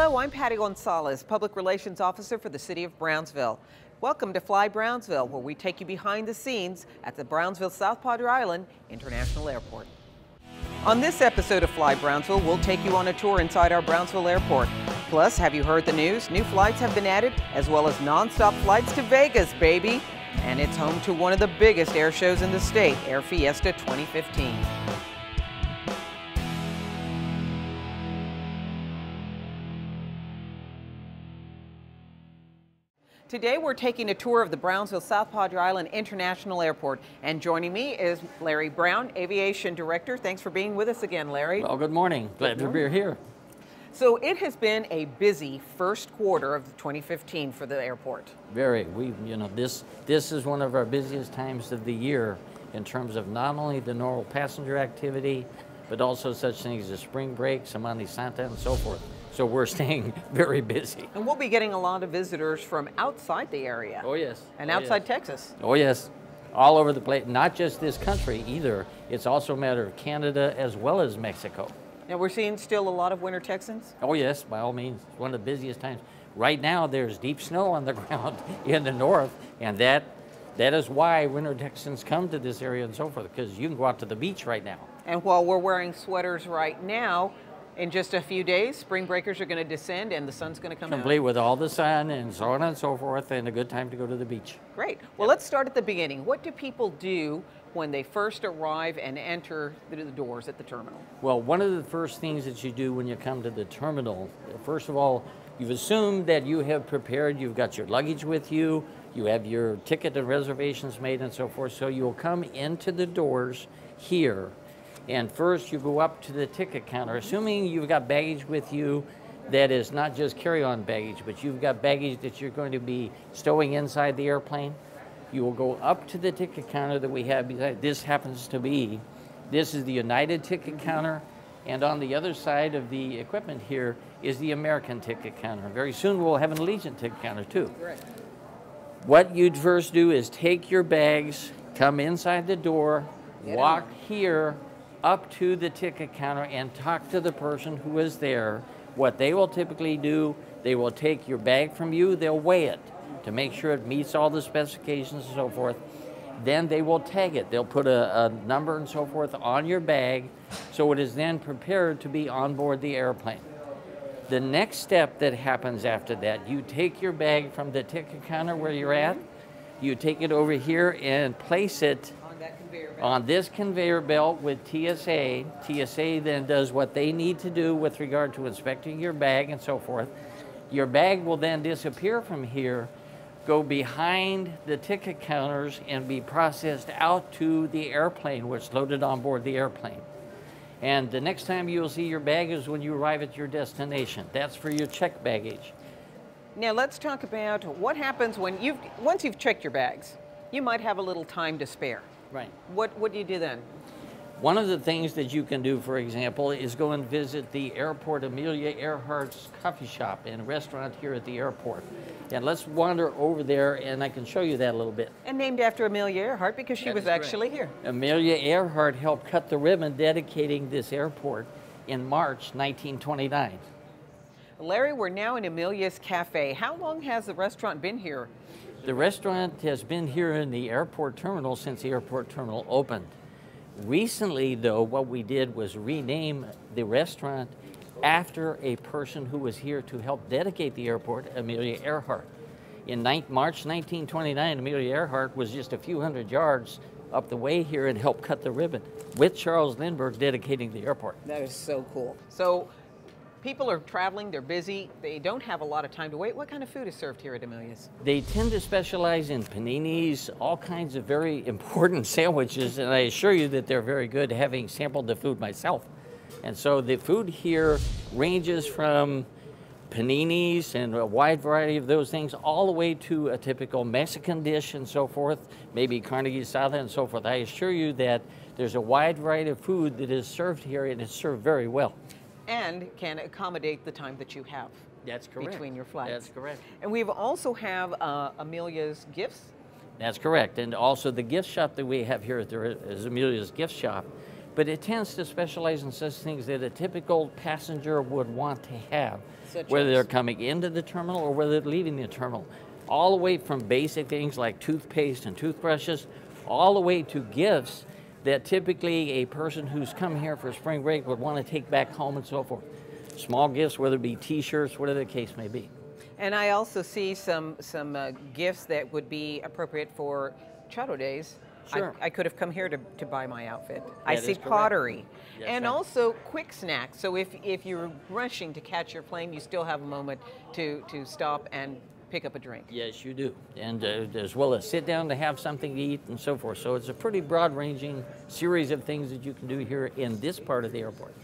Hello, I'm Patty Gonzalez, Public Relations Officer for the City of Brownsville. Welcome to Fly Brownsville, where we take you behind the scenes at the Brownsville South Padre Island International Airport. On this episode of Fly Brownsville, we'll take you on a tour inside our Brownsville Airport. Plus, have you heard the news? New flights have been added, as well as non-stop flights to Vegas, baby. And it's home to one of the biggest air shows in the state, Air Fiesta 2015. Today we're taking a tour of the Brownsville South Padre Island International Airport, and joining me is Larry Brown, Aviation Director. Thanks for being with us again, Larry. Well, good morning. Glad to be here. So it has been a busy first quarter of 2015 for the airport. Very. This is one of our busiest times of the year in terms of not only the normal passenger activity, but also such things as spring break, Semana Santa, and so forth. So we're staying very busy. And we'll be getting a lot of visitors from outside the area. Oh, yes. And outside Texas. Oh, yes. All over the place. Not just this country either. It's also a matter of Canada as well as Mexico. Now we're seeing still a lot of winter Texans? Oh, yes, by all means. It's one of the busiest times. Right now, there's deep snow on the ground in the north, and that is why winter Texans come to this area and so forth, because you can go out to the beach right now. And while we're wearing sweaters right now, in just a few days, spring breakers are going to descend and the sun's going to come out. Complete with all the sun and so on and so forth, and a good time to go to the beach. Great. Well, let's start at the beginning. What do people do when they first arrive and enter through the doors at the terminal? Well, one of the first things that you do when you come to the terminal, first of all, you've assumed that you have prepared, you've got your luggage with you, you have your ticket and reservations made and so forth, so you'll come into the doors here. And first you go up to the ticket counter, assuming you've got baggage with you that is not just carry-on baggage, but you've got baggage that you're going to be stowing inside the airplane. You will go up to the ticket counter that we have beside. This is the United ticket counter, and on the other side of the equipment here is the American ticket counter. Very soon we'll have an Allegiant ticket counter too. Great. What you'd first do is take your bags, come inside the door, walk here, up to the ticket counter and talk to the person who is there. What they will typically do, they will take your bag from you, they'll weigh it to make sure it meets all the specifications and so forth. Then they will tag it. They'll put a number and so forth on your bag, so it is then prepared to be on board the airplane. The next step that happens after that, you take your bag from the ticket counter where you're at, you take it over here and place it on this conveyor belt with TSA. TSA then does what they need to do with regard to inspecting your bag and so forth. Your bag will then disappear from here, go behind the ticket counters, and be processed out to the airplane, which is loaded on board the airplane. And the next time you'll see your bag is when you arrive at your destination. That's for your checked baggage. Now let's talk about what happens when once you've checked your bags. You might have a little time to spare. Right. What do you do then? One of the things that you can do, for example, is go and visit the airport Amelia Earhart's coffee shop and restaurant here at the airport. And let's wander over there and I can show you that a little bit. And named after Amelia Earhart because she was actually here. Amelia Earhart helped cut the ribbon dedicating this airport in March 1929. Larry, we're now in Amelia's Cafe. How long has the restaurant been here? The restaurant has been here in the airport terminal since the airport terminal opened. Recently, though, what we did was rename the restaurant after a person who was here to help dedicate the airport, Amelia Earhart. In March 1929, Amelia Earhart was just a few hundred yards up the way here and helped cut the ribbon with Charles Lindbergh dedicating the airport. That is so cool. So people are traveling, they're busy, they don't have a lot of time to wait. What kind of food is served here at Amelia's? They tend to specialize in paninis, all kinds of very important sandwiches, and I assure you that they're very good, having sampled the food myself. And so the food here ranges from paninis and a wide variety of those things, all the way to a typical Mexican dish and so forth, maybe carne asada and so forth. I assure you that there's a wide variety of food that is served here, and it's served very well. And can accommodate the time that you have. That's correct. Between your flights. That's correct. And we also have Amelia's Gifts. That's correct. And also the gift shop that we have here at the Amelia's Gift Shop but it tends to specialize in such things that a typical passenger would want to have, whether they're coming into the terminal or whether they're leaving the terminal. All the way from basic things like toothpaste and toothbrushes, all the way to gifts that typically a person who's come here for spring break would want to take back home and so forth. Small gifts, whether it be t-shirts, whatever the case may be. And I also see some gifts that would be appropriate for Chado Days. Sure. I could have come here to buy my outfit. That I is see correct. pottery. Yes, And ma'am. also quick snacks. So if you're rushing to catch your plane, you still have a moment to stop and pick up a drink. Yes, you do. And as well as sit down to have something to eat and so forth. So it's a pretty broad-ranging series of things that you can do here in this part of the airport.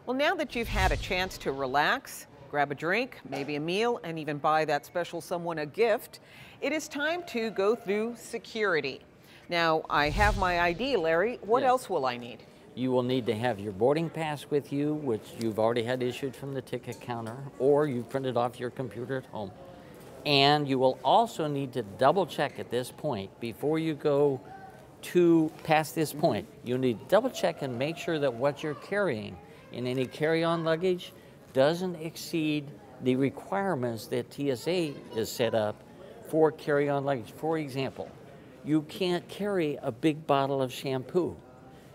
Well, now that you've had a chance to relax, grab a drink, maybe a meal, and even buy that special someone a gift, it is time to go through security. Now, I have my ID, Larry. What Yes. else will I need? You will need to have your boarding pass with you, which you've already had issued from the ticket counter, or you've printed off your computer at home. And you will also need to double check at this point before you go past this point. You need to double check and make sure that what you're carrying in any carry-on luggage doesn't exceed the requirements that TSA is set up for carry-on luggage. For example, you can't carry a big bottle of shampoo.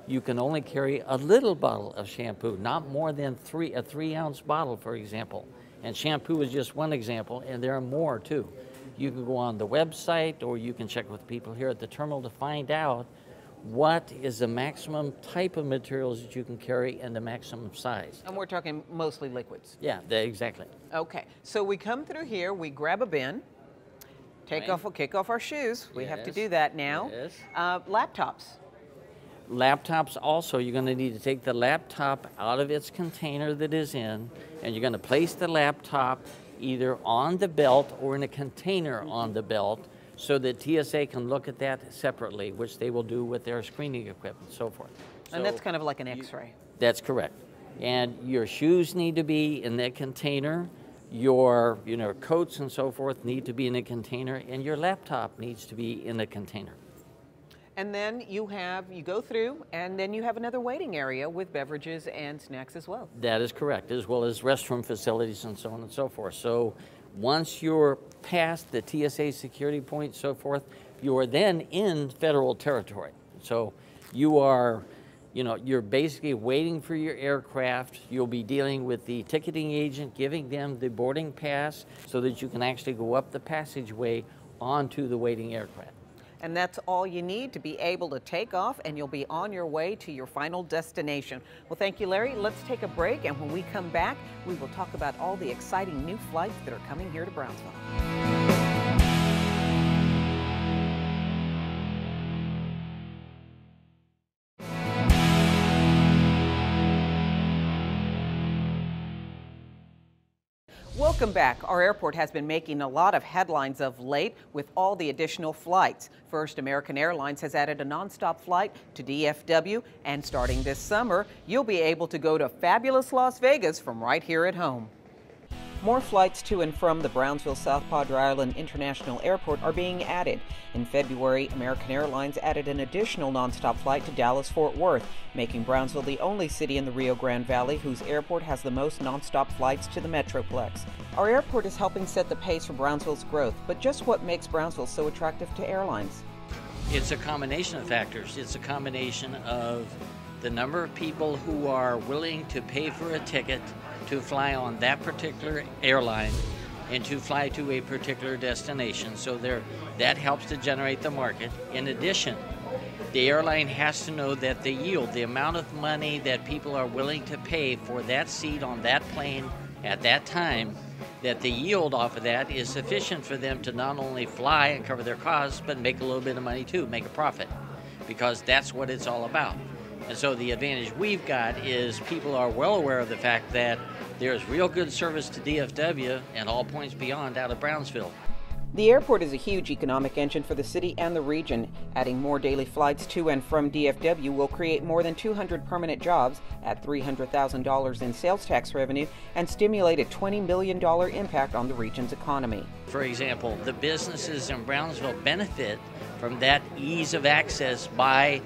You can only carry a little bottle of shampoo, not more than a 3-ounce bottle, for example. And shampoo is just one example, and there are more too. You can go on the website, or you can check with people here at the terminal to find out what is the maximum type of materials that you can carry and the maximum size. And we're talking mostly liquids. Yeah, exactly. Okay, so we come through here, we grab a bin, kick off our shoes. We have to Yes. do that now. Yes. Laptops. Laptops also, you're going to need to take the laptop out of its container that is in, and you're going to place the laptop either on the belt or in a container on the belt so that TSA can look at that separately, which they will do with their screening equipment and so forth. And that's So kind of like an X-ray. that's correct. And your shoes need to be in that container, your coats and so forth need to be in a container, and your laptop needs to be in a container. And then you go through, and then you have another waiting area with beverages and snacks as well. That is correct, as well as restroom facilities and so on and so forth. So once you're past the TSA security point, so forth, you are then in federal territory. So you're basically waiting for your aircraft. You'll be dealing with the ticketing agent, giving them the boarding pass so that you can actually go up the passageway onto the waiting aircraft. And that's all you need to be able to take off, and you'll be on your way to your final destination. Well, thank you, Larry. Let's take a break, and when we come back, we will talk about all the exciting new flights that are coming here to Brownsville. Welcome back. Our airport has been making a lot of headlines of late with all the additional flights. First, American Airlines has added a nonstop flight to DFW, and starting this summer, you'll be able to go to fabulous Las Vegas from right here at home. More flights to and from the Brownsville South Padre Island International Airport are being added. In February, American Airlines added an additional nonstop flight to Dallas-Fort Worth, making Brownsville the only city in the Rio Grande Valley whose airport has the most nonstop flights to the Metroplex. Our airport is helping set the pace for Brownsville's growth, but just what makes Brownsville so attractive to airlines? It's a combination of factors. It's a combination of the number of people who are willing to pay for a ticket to fly on that particular airline and to fly to a particular destination. So that helps to generate the market. In addition, the airline has to know that the yield, the amount of money that people are willing to pay for that seat on that plane at that time, that the yield off of that is sufficient for them to not only fly and cover their costs, but make a little bit of money too, make a profit, because that's what it's all about. And so the advantage we've got is people are well aware of the fact that there's real good service to DFW and all points beyond out of Brownsville. The airport is a huge economic engine for the city and the region. Adding more daily flights to and from DFW will create more than 200 permanent jobs, add $300,000 in sales tax revenue, and stimulate a $20 million impact on the region's economy. For example, the businesses in Brownsville benefit from that ease of access by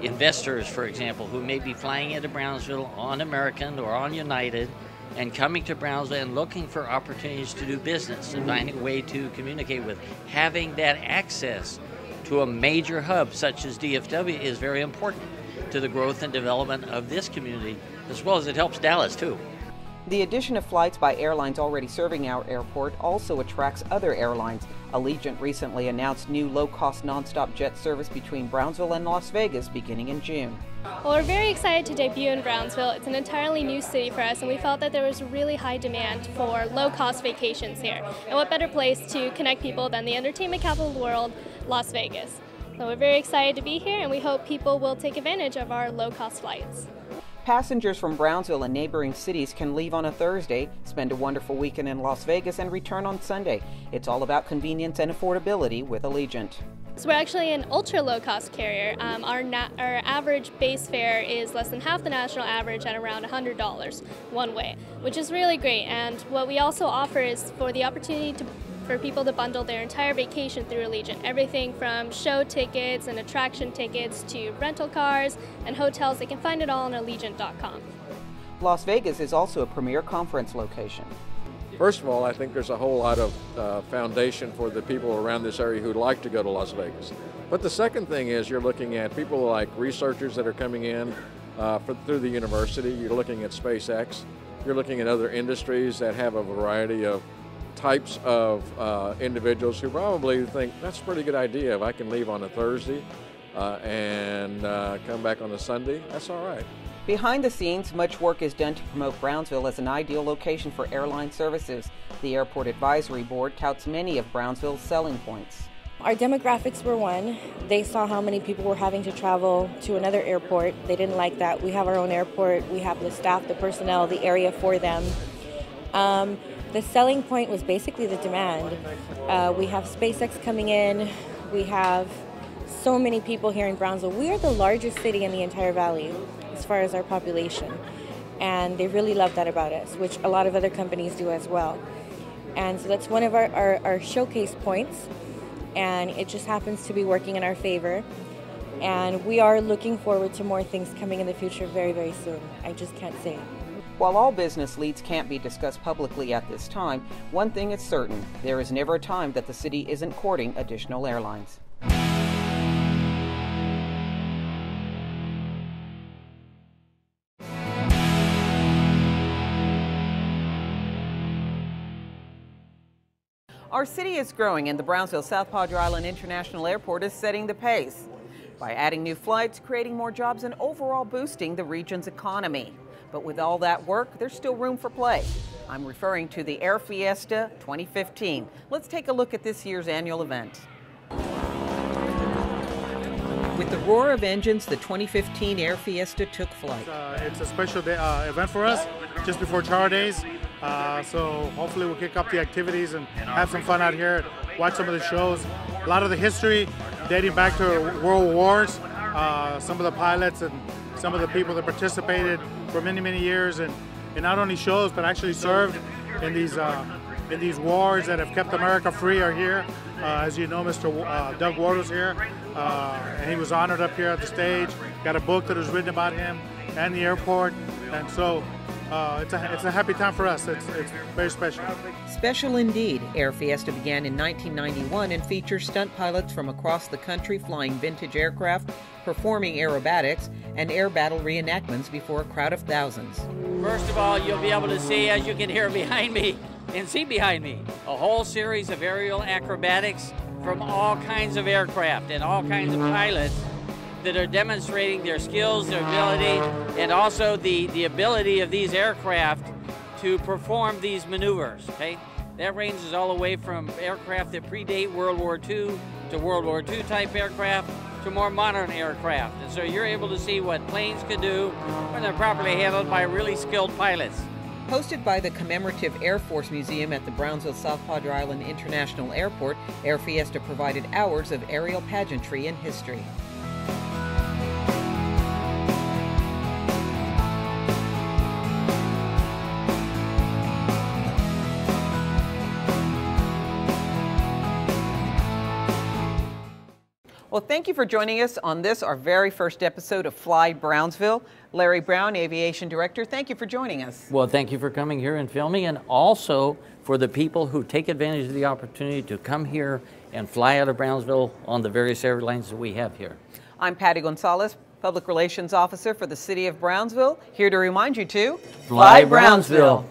investors, for example, who may be flying into Brownsville on American or on United and coming to Brownsville and looking for opportunities to do business and finding a way to communicate with. Having that access to a major hub such as DFW is very important to the growth and development of this community, as well as it helps Dallas too. The addition of flights by airlines already serving our airport also attracts other airlines. Allegiant recently announced new low-cost nonstop jet service between Brownsville and Las Vegas beginning in June. Well, we're very excited to debut in Brownsville. It's an entirely new city for us, and we felt that there was really high demand for low-cost vacations here. And what better place to connect people than the entertainment capital of the world, Las Vegas. So we're very excited to be here, and we hope people will take advantage of our low-cost flights. Passengers from Brownsville and neighboring cities can leave on a Thursday, spend a wonderful weekend in Las Vegas, and return on Sunday. It's all about convenience and affordability with Allegiant. So we're actually an ultra low-cost carrier. Our average base fare is less than half the national average at around $100 one way, which is really great. And what we also offer is for the opportunity for people to bundle their entire vacation through Allegiant. Everything from show tickets and attraction tickets to rental cars and hotels. They can find it all on Allegiant.com. Las Vegas is also a premier conference location. First of all, I think there's a whole lot of foundation for the people around this area who'd like to go to Las Vegas. But the second thing is you're looking at people like researchers that are coming in through the university. You're looking at SpaceX. You're looking at other industries that have a variety of types of individuals who probably think that's a pretty good idea. If I can leave on a Thursday and come back on a Sunday, that's all right. Behind the scenes, much work is done to promote Brownsville as an ideal location for airline services. The Airport Advisory Board touts many of Brownsville's selling points. Our demographics were one. They saw how many people were having to travel to another airport. They didn't like that. We have our own airport. We have the staff, the personnel, the area for them. The selling point was basically the demand. We have SpaceX coming in. We have so many people here in Brownsville. We are the largest city in the entire valley as far as our population. And they really love that about us, which a lot of other companies do as well. And so that's one of our showcase points. And it just happens to be working in our favor. And we are looking forward to more things coming in the future very, very soon. I just can't say. While all business leads can't be discussed publicly at this time, one thing is certain: there is never a time that the city isn't courting additional airlines. Our city is growing, and the Brownsville South Padre Island International Airport is setting the pace by adding new flights, creating more jobs, and overall boosting the region's economy. But with all that work, there's still room for play. I'm referring to the Air Fiesta 2015. Let's take a look at this year's annual event. With the roar of engines, the 2015 Air Fiesta took flight. It's a special day, event for us, just before Char Days. So hopefully we'll kick up the activities and have some fun out here, watch some of the shows. A lot of the history dating back to World Wars, some of the pilots and some of the people that participated for many, many years, and not only shows, but actually served in these wars that have kept America free are here. As you know, Mr. Doug Ward was here, and he was honored up here at the stage. Got a book that was written about him and the airport, and so it's a happy time for us. It's very special. Special indeed. Air Fiesta began in 1991 and features stunt pilots from across the country flying vintage aircraft, performing aerobatics, and air battle reenactments before a crowd of thousands. First of all, you'll be able to see, as you can hear behind me and see behind me, a whole series of aerial acrobatics from all kinds of aircraft and all kinds of pilots that are demonstrating their skills, their ability, and also the ability of these aircraft to perform these maneuvers, okay? That ranges all the way from aircraft that predate World War II to World War II type aircraft to more modern aircraft. And so you're able to see what planes can do when they're properly handled by really skilled pilots. Hosted by the Commemorative Air Force Museum at the Brownsville South Padre Island International Airport, Air Fiesta provided hours of aerial pageantry and history. Well, thank you for joining us on this, our very first episode of Fly Brownsville. Larry Brown, Aviation Director, thank you for joining us. Well, thank you for coming here and filming, and also for the people who take advantage of the opportunity to come here and fly out of Brownsville on the various airlines that we have here. I'm Patty Gonzalez, Public Relations Officer for the City of Brownsville, here to remind you to Fly Brownsville.